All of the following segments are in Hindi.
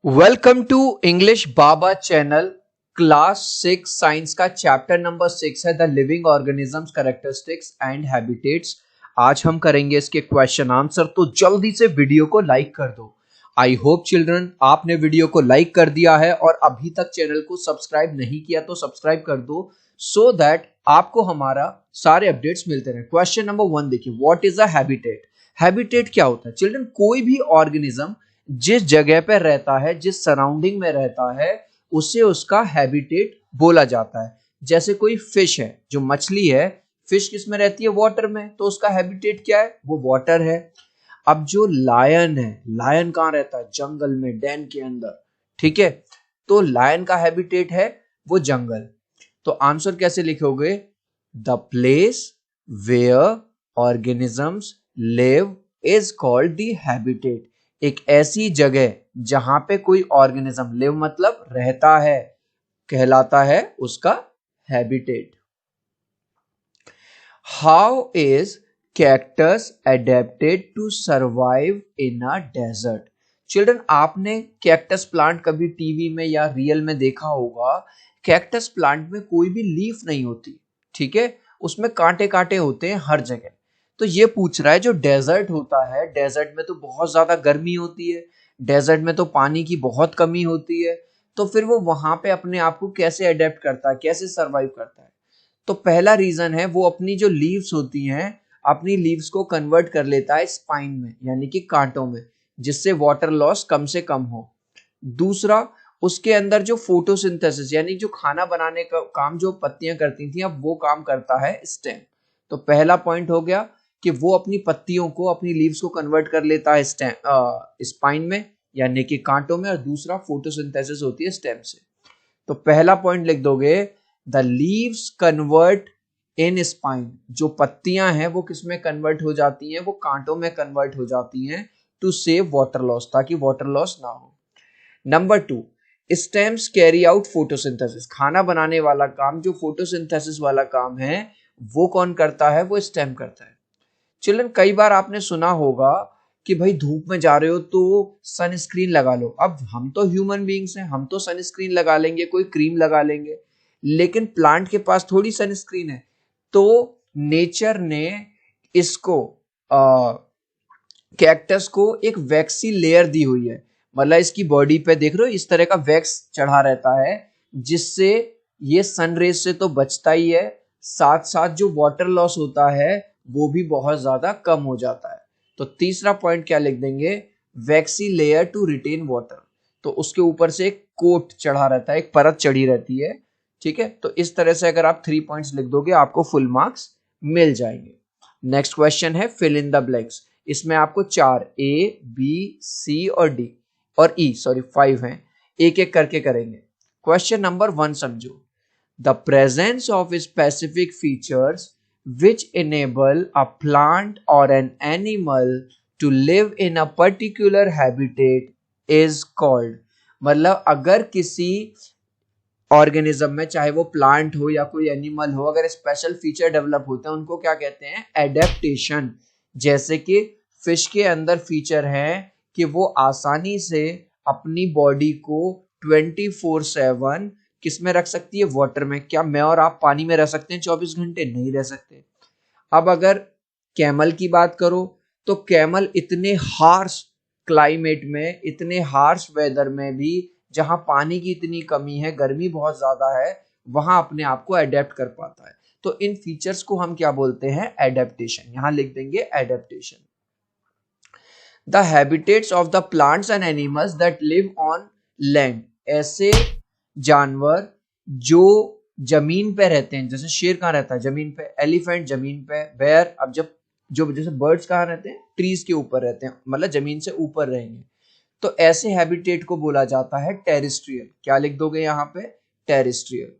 Welcome to English Baba channel. Class 6 science का चैप्टर नंबर 6 है the living organisms characteristics and habitats. आज हम करेंगे इसके क्वेश्चन आंसर, तो जल्दी से वीडियो को लाइक कर दो। आई होप चिल्ड्रन आपने वीडियो को लाइक कर दिया है और अभी तक चैनल को सब्सक्राइब नहीं किया तो सब्सक्राइब कर दो सो दैट आपको हमारा सारे अपडेट्स मिलते रहे। क्वेश्चन नंबर 1 देखिए, what is a habitat. Habitat क्या होता है चिल्ड्रन? कोई भी ऑर्गेनिज्म जिस जगह पे रहता है, जिस सराउंडिंग में रहता है, उसे उसका हैबिटेट बोला जाता है। जैसे कोई फिश है, जो मछली है, फिश किस में रहती है? वाटर में, तो उसका हैबिटेट क्या है? वो वाटर है। अब जो लायन है, लायन कहाँ रहता है? जंगल में, डेन के अंदर। ठीक है, तो लायन का हैबिटेट है वो जंगल। तो आंसर कैसे लिखोगे? The place where organisms live is called the habitat. एक ऐसी जगह जहां पे कोई ऑर्गेनिज्म, लिव मतलब रहता है, कहलाता है उसका habitat. How is cactus adapted to survive in a desert. Children, आपने कैक्टस प्लांट कभी टीवी में या रियल में देखा होगा। कैक्टस प्लांट में कोई भी लीफ नहीं होती, ठीक है, उसमें कांटे कांटे होते हैं हर जगह। तो ये पूछ रहा है, जो डेजर्ट होता है, डेजर्ट में तो बहुत ज्यादा गर्मी होती है, डेजर्ट में तो पानी की बहुत कमी होती है, तो फिर वो वहां पे अपने आप को कैसे अडेप्ट करता है, कैसे सर्वाइव करता है? तो पहला रीजन है, वो अपनी जो लीव्स होती हैं, अपनी लीव्स को कन्वर्ट कर लेता है स्पाइन में, यानी कि कांटों में, जिससे वाटर लॉस कम से कम हो। दूसरा, उसके अंदर जो फोटोसिंथेसिस यानी जो खाना बनाने का काम जो पत्तियां करती थी, अब वो काम करता है स्टेम। तो पहला पॉइंट हो गया कि वो अपनी पत्तियों को, अपनी लीव्स को कन्वर्ट कर लेता है स्पाइन में, यानी कि कांटों में। और दूसरा, फोटोसिंथेसिस होती है स्टेम से। तो पहला पॉइंट लिख दोगे, the leaves convert in spine. जो पत्तियां हैं वो किस में कन्वर्ट हो जाती हैं? वो कांटों में कन्वर्ट हो जाती हैं, टू सेव वाटर लॉस, ताकि वाटर लॉस ना हो। Number 2, stems carry out photosynthesis. खाना बनाने वाला काम, जो फोटोसिंथेसिस वाला काम है, वो कौन करता है? वो स्टेम करता है। चिल्ड्रन, कई बार आपने सुना होगा कि भाई धूप में जा रहे हो तो सनस्क्रीन लगा लो। अब हम तो ह्यूमन बीइंग्स हैं, हम तो सनस्क्रीन लगा लेंगे, कोई क्रीम लगा लेंगे, लेकिन प्लांट के पास थोड़ी सनस्क्रीन है। तो नेचर ने इसको, कैक्टस को एक वैक्सी लेयर दी हुई है। मतलब इसकी बॉडी पे देख रहे हो, इस तरह का वैक्स चढ़ा रहता है, जिससे ये सन रेज से तो बचता ही है, साथ साथ जो वाटर लॉस होता है वो भी बहुत ज्यादा कम हो जाता है। तो तीसरा पॉइंट क्या लिख देंगे? Waxy layer to retain water. तो उसके ऊपर से एक कोट चढ़ा रहता है, एक परत चढ़ी रहती है। ठीक है, तो इस तरह से अगर आप 3 पॉइंट्स लिख दोगे, आपको फुल मार्क्स मिल जाएंगे। नेक्स्ट क्वेश्चन है फिल इन द ब्लैंक्स। इसमें आपको 4 ए बी सी और डी और ई, सॉरी 5 हैं, एक एक करके करेंगे। क्वेश्चन नंबर 1 समझो। The presence of specific features which enable a plant or an animal to live in a particular habitat is called। मतलब अगर किसी ऑर्गेनिज्म में, चाहे वो प्लांट हो या कोई एनिमल हो, अगर स्पेशल फीचर डेवलप होते हैं, उनको क्या कहते हैं? एडेप्टेशन। जैसे कि फिश के अंदर फीचर है कि वो आसानी से अपनी बॉडी को 24/7 किस में रख सकती है? वाटर में। क्या मैं और आप पानी में रह सकते हैं 24 घंटे? नहीं रह सकते। अब अगर कैमल की बात करो, तो कैमल इतने हार्श क्लाइमेट में, इतने हार्श वेदर में भी, जहां पानी की इतनी कमी है, गर्मी बहुत ज्यादा है, वहां अपने आप को अडेप्ट कर पाता है। तो इन फीचर्स को हम क्या बोलते हैं? एडेप्टेशन। यहां लिख देंगे adaptation. The habitats of the plants and animals that live on land. ऐसे जानवर जो जमीन पे रहते हैं, जैसे शेर कहाँ रहता है? जमीन पे। एलिफेंट जमीन पे। बेयर, अब जब जो जैसे बर्ड्स कहाँ रहते हैं? ट्रीज के ऊपर रहते हैं, मतलब जमीन से ऊपर रहेंगे। तो ऐसे हैबिटेट को बोला जाता है टेरेस्ट्रियल। क्या लिख दोगे यहाँ पे? Terrestrial.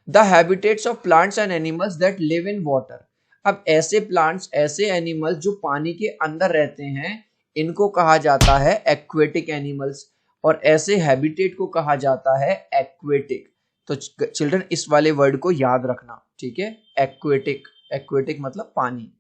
The habitats of plants and animals that live in water. अब ऐसे प्लांट्स, ऐसे एनिमल्स जो पानी के अंदर रहते हैं, इनको कहा जाता है एक्वेटिक एनिमल्स, और ऐसे हैबिटेट को कहा जाता है एक्वेटिक। तो चिल्ड्रन, इस वाले वर्ड को याद रखना, ठीक है? एक्वेटिक, एक्वेटिक मतलब पानी।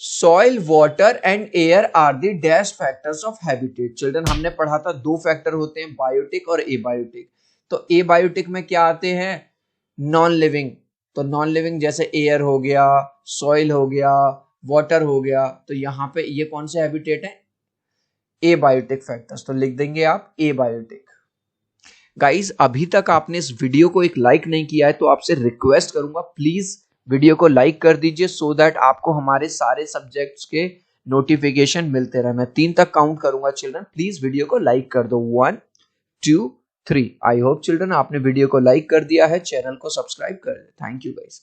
Soil, water and air are the dash factors of habitat. Children हमने पढ़ा था दो फैक्टर होते हैं, बायोटिक और एबायोटिक। तो एबायोटिक में क्या आते हैं? Non living. तो नॉन लिविंग जैसे एयर हो गया, सॉइल हो गया, वाटर हो गया। तो यहाँ पे ये कौन से हैबिटेट है? Abiotic factors. तो लिख देंगे आप एबायोटिक। गाइस अभी तक आपने इस वीडियो को एक लाइक नहीं किया है तो आपसे रिक्वेस्ट करूंगा प्लीज वीडियो को लाइक कर दीजिए, सो दैट आपको हमारे सारे सब्जेक्ट्स के नोटिफिकेशन मिलते रहे। मैं 3 तक काउंट करूंगा चिल्ड्रन, प्लीज वीडियो को लाइक कर दो। 1 2 3। आई होप चिल्ड्रन आपने वीडियो को लाइक कर दिया है, चैनल को सब्सक्राइब कर दे। Thank you guys.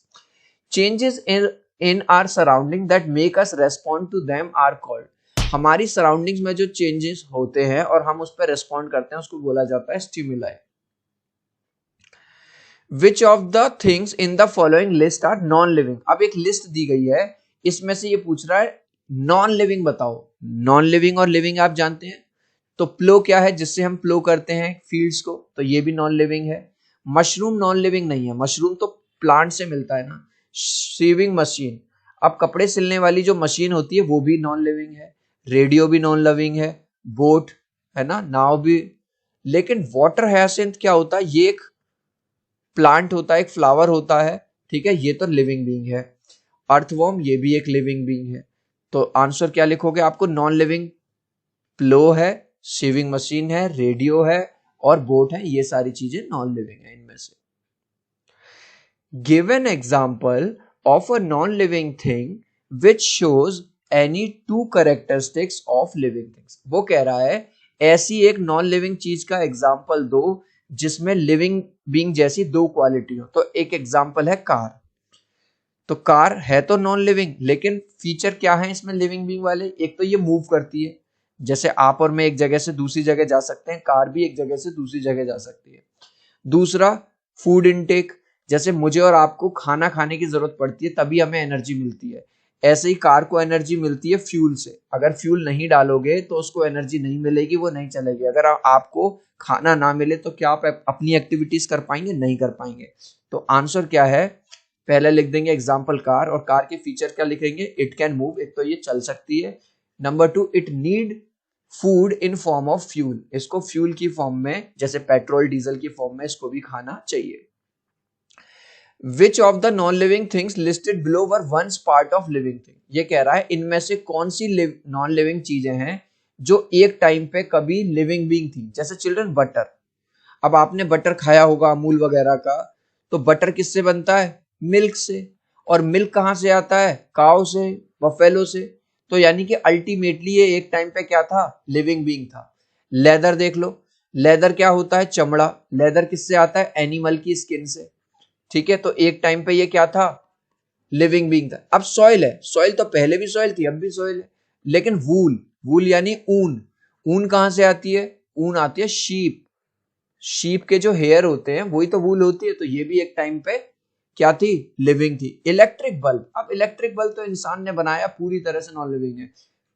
Changes in our surrounding that make us respond to them are called. हमारी सराउंडिंग्स में जो चेंजेस होते हैं और हम उस पर रेस्पॉन्ड करते हैं उसको बोला जाता है stimuli. Which of the things in the following list are non living. अब एक लिस्ट दी गई है, इसमें से ये पूछ रहा है नॉन लिविंग बताओ। नॉन लिविंग और लिविंग आप जानते हैं। तो प्लो क्या है? जिससे हम प्लो करते हैं फील्ड्स को, तो ये भी नॉन लिविंग है। मशरूम नॉन लिविंग नहीं है, मशरूम तो प्लांट से मिलता है ना। सीविंग मशीन, अब कपड़े सिलने वाली जो मशीन होती है वो भी नॉन लिविंग है। रेडियो भी नॉन लिविंग है, बोट है ना, नाव भी। लेकिन वाटर हायसिंथ क्या होता है? ये एक प्लांट होता है, एक फ्लावर होता है, ठीक है, ये तो लिविंग बीइंग है। अर्थवर्म ये भी एक लिविंग बीइंग है। तो आंसर क्या लिखोगे? आपको नॉन लिविंग प्लो है, सीविंग मशीन है, रेडियो है और बोट है, ये सारी चीजें नॉन लिविंग है इनमें से। Give an example of a non living thing which shows any two characteristics of living things. वो कह रहा है ऐसी एक नॉन लिविंग चीज का एग्जाम्पल दो जिसमें लिविंग बीइंग जैसी दो क्वालिटी हो। तो एक एग्जाम्पल है कार। तो कार है तो नॉन लिविंग, लेकिन फीचर क्या है इसमें लिविंग बीइंग वाले? एक तो ये मूव करती है, जैसे आप और मैं एक जगह से दूसरी जगह जा सकते हैं, कार भी एक जगह से दूसरी जगह जा सकती है। दूसरा फूड इनटेक, जैसे मुझे और आपको खाना खाने की जरूरत पड़ती है तभी हमें एनर्जी मिलती है, ऐसे ही कार को एनर्जी मिलती है फ्यूल से। अगर फ्यूल नहीं डालोगे तो उसको एनर्जी नहीं मिलेगी, वो नहीं चलेगी। अगर आपको खाना ना मिले तो क्या आप अपनी एक्टिविटीज कर पाएंगे? नहीं कर पाएंगे। तो आंसर क्या है? पहले लिख देंगे एग्जाम्पल कार, और कार के फीचर क्या लिखेंगे? इट कैन मूव, एक तो ये चल सकती है। Number 2, it need food in form of fuel, इसको फ्यूल की फॉर्म में, जैसे पेट्रोल डीजल की फॉर्म में इसको भी खाना चाहिए। Which of the non living things listed below were once part of living thing. ये कह रहा है इनमें से कौन सी नॉन लिविंग चीजें हैं जो एक टाइम पे कभी लिविंग बीइंग थी। जैसे चिल्ड्रन बटर, अब आपने बटर खाया होगा अमूल वगैरह का, तो बटर किससे बनता है? मिल्क से। और मिल्क कहां से आता है? काउ से, बफेलो से। तो यानी कि अल्टीमेटली ये एक टाइम पे क्या था? लिविंग बीइंग था। लेदर देख लो, लेदर क्या होता है? चमड़ा। लेदर किससे आता है? एनिमल की स्किन से, ठीक है। तो एक टाइम पे ये क्या था? लिविंग बीइंग था। अब सॉइल है, सॉइल तो पहले भी सॉइल थी, अब भी सॉइल है। लेकिन वूल, वूल यानी ऊन, ऊन कहां से आती है? ऊन आती है शीप। शीप के जो हेयर होते हैं वही तो वूल होती है। तो ये भी एक टाइम पे क्या थी? लिविंग थी। इलेक्ट्रिक बल्ब, अब इलेक्ट्रिक बल्ब तो इंसान ने बनाया, पूरी तरह से नॉन लिविंग है।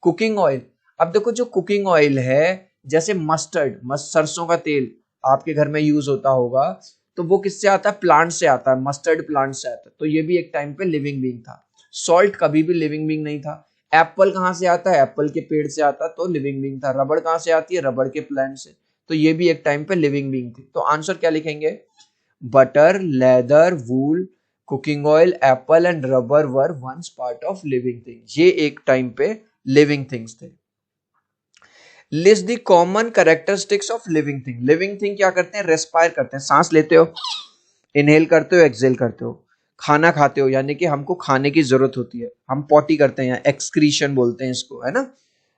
कुकिंग ऑयल, अब देखो जो कुकिंग ऑयल है, जैसे मस्टर्ड, सरसों का तेल आपके घर में यूज होता होगा, तो वो किससे आता है? प्लांट से आता है, मस्टर्ड प्लांट से आता है। तो ये भी एक टाइम पे लिविंग बीइंग था। सॉल्ट कभी भी लिविंग बीइंग नहीं था। एप्पल कहां से आता है? एप्पल के पेड़ से आता है, तो लिविंग बीइंग था। रबड़ कहां से आती है? रबड़ के प्लांट से। तो ये भी एक टाइम पे लिविंग बीइंग थी। तो आंसर क्या लिखेंगे? Butter, leather, wool, cooking oil, apple and rubber were once part of living things. ये एक टाइम पे लिविंग थिंग्स थे। List the common characteristics of living thing. Living thing क्या करते हैं? रेस्पायर करते हैं, सांस लेते हो, इनहेल करते हो, एक्सहेल करते हो। खाना खाते हो, यानी कि हमको खाने की जरूरत होती है, हम पॉटी करते हैं, एक्सक्रीशन बोलते हैं इसको, है ना।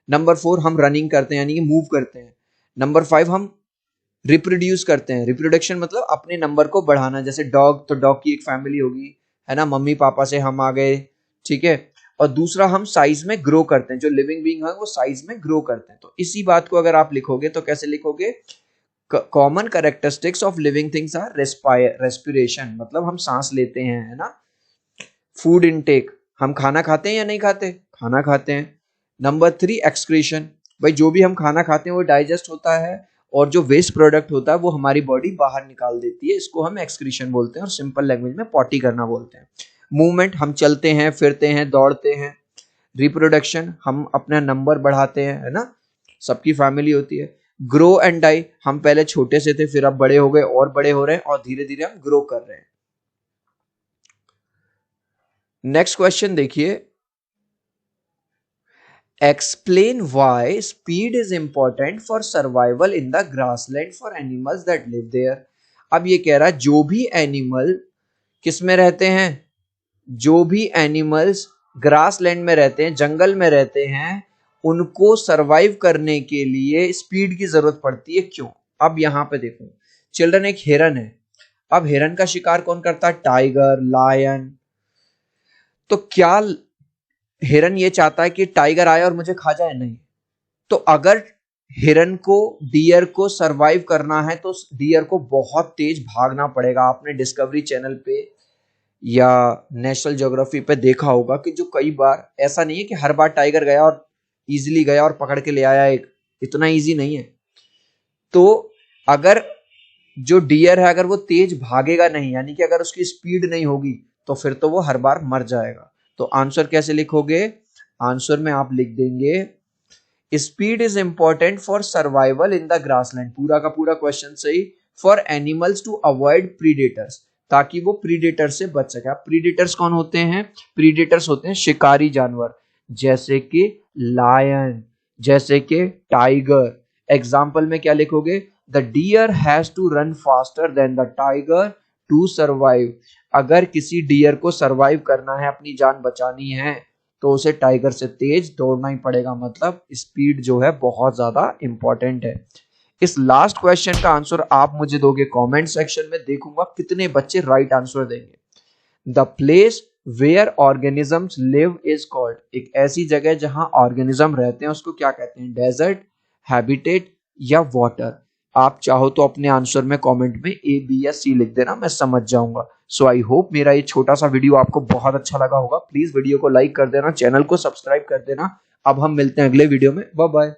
नंबर 4, हम रनिंग करते हैं, यानी कि मूव करते हैं। नंबर 5, हम रिप्रोड्यूस करते हैं। रिप्रोडक्शन मतलब अपने नंबर को बढ़ाना। जैसे डॉग, तो डॉग की एक फैमिली होगी, है ना, मम्मी पापा से हम आ गए, ठीक है। और दूसरा, हम साइज में ग्रो करते हैं, जो लिविंग बीइंग है वो साइज में ग्रो करते हैं। तो इसी बात को अगर आप लिखोगे तो कैसे लिखोगे? Common characteristics of living things are respiration, मतलब हम सांस लेते हैं, है ना। फूड इनटेक, हम खाना खाते हैं या नहीं खाते? खाना खाते हैं। नंबर 3, एक्सक्रीशन, भाई जो भी हम खाना खाते हैं वो डाइजेस्ट होता है, और जो वेस्ट प्रोडक्ट होता है वो हमारी बॉडी बाहर निकाल देती है, इसको हम एक्सक्रीशन बोलते हैं, और सिंपल लैंग्वेज में पॉटी करना बोलते हैं। मूवमेंट, हम चलते हैं, फिरते हैं, दौड़ते हैं। रिप्रोडक्शन, हम अपना नंबर बढ़ाते हैं, है ना, सबकी फैमिली होती है। ग्रो एंड डाई, हम पहले छोटे से थे फिर अब बड़े हो गए और बड़े हो रहे हैं और धीरे धीरे हम ग्रो कर रहे हैं। नेक्स्ट क्वेश्चन देखिए, explain why speed is important for survival in the grassland for animals that live there. अब ये कह रहा है जो भी एनिमल किस में रहते हैं, जो भी एनिमल्स ग्रासलैंड में रहते हैं, जंगल में रहते हैं, उनको सरवाइव करने के लिए स्पीड की जरूरत पड़ती है। क्यों? अब यहां पे देखो चिल्ड्रन, एक हिरन है, अब हिरन का शिकार कौन करता है? Tiger, lion. तो क्या हिरन ये चाहता है कि टाइगर आए और मुझे खा जाए? नहीं। तो अगर हिरन को, डियर को सरवाइव करना है तो डियर को बहुत तेज भागना पड़ेगा। आपने डिस्कवरी चैनल पे या नेशनल ज्योग्राफी पे देखा होगा कि जो कई बार, ऐसा नहीं है कि हर बार टाइगर गया और इजीली गया और पकड़ के ले आया, एक इतना इजी नहीं है। तो अगर जो डियर है अगर वो तेज भागेगा नहीं, यानी कि अगर उसकी स्पीड नहीं होगी, तो फिर तो वो हर बार मर जाएगा। तो आंसर कैसे लिखोगे? आंसर में आप लिख देंगे speed is important for survival in the grassland, पूरा का पूरा क्वेश्चन सही, for animals to avoid predators, ताकि वो प्रीडेटर से बच सके। अब प्रीडेटर्स कौन होते हैं? प्रीडेटर्स होते हैं शिकारी जानवर, जैसे कि लायन, जैसे कि टाइगर। एग्जाम्पल में क्या लिखोगे? The deer has to run faster than the tiger to survive. अगर किसी डियर को सर्वाइव करना है, अपनी जान बचानी है, तो उसे टाइगर से तेज दौड़ना ही पड़ेगा। मतलब स्पीड जो है बहुत ज्यादा इंपॉर्टेंट है। इस लास्ट क्वेश्चन का आंसर आप मुझे दोगे कमेंट सेक्शन में, देखूंगा कितने बच्चे राइट आंसर देंगे। The place where organisms live is called, एक ऐसी जगह जहां ऑर्गेनिज्म रहते हैं उसको क्या कहते हैं? डेजर्ट, हैबिटेट या वाटर। आप चाहो तो अपने आंसर में कमेंट में ए, बी या सी लिख देना, मैं समझ जाऊंगा। सो आई होप मेरा ये छोटा सा वीडियो आपको बहुत अच्छा लगा होगा। प्लीज वीडियो को लाइक कर देना, चैनल को सब्सक्राइब कर देना। अब हम मिलते हैं अगले वीडियो में। Bye bye.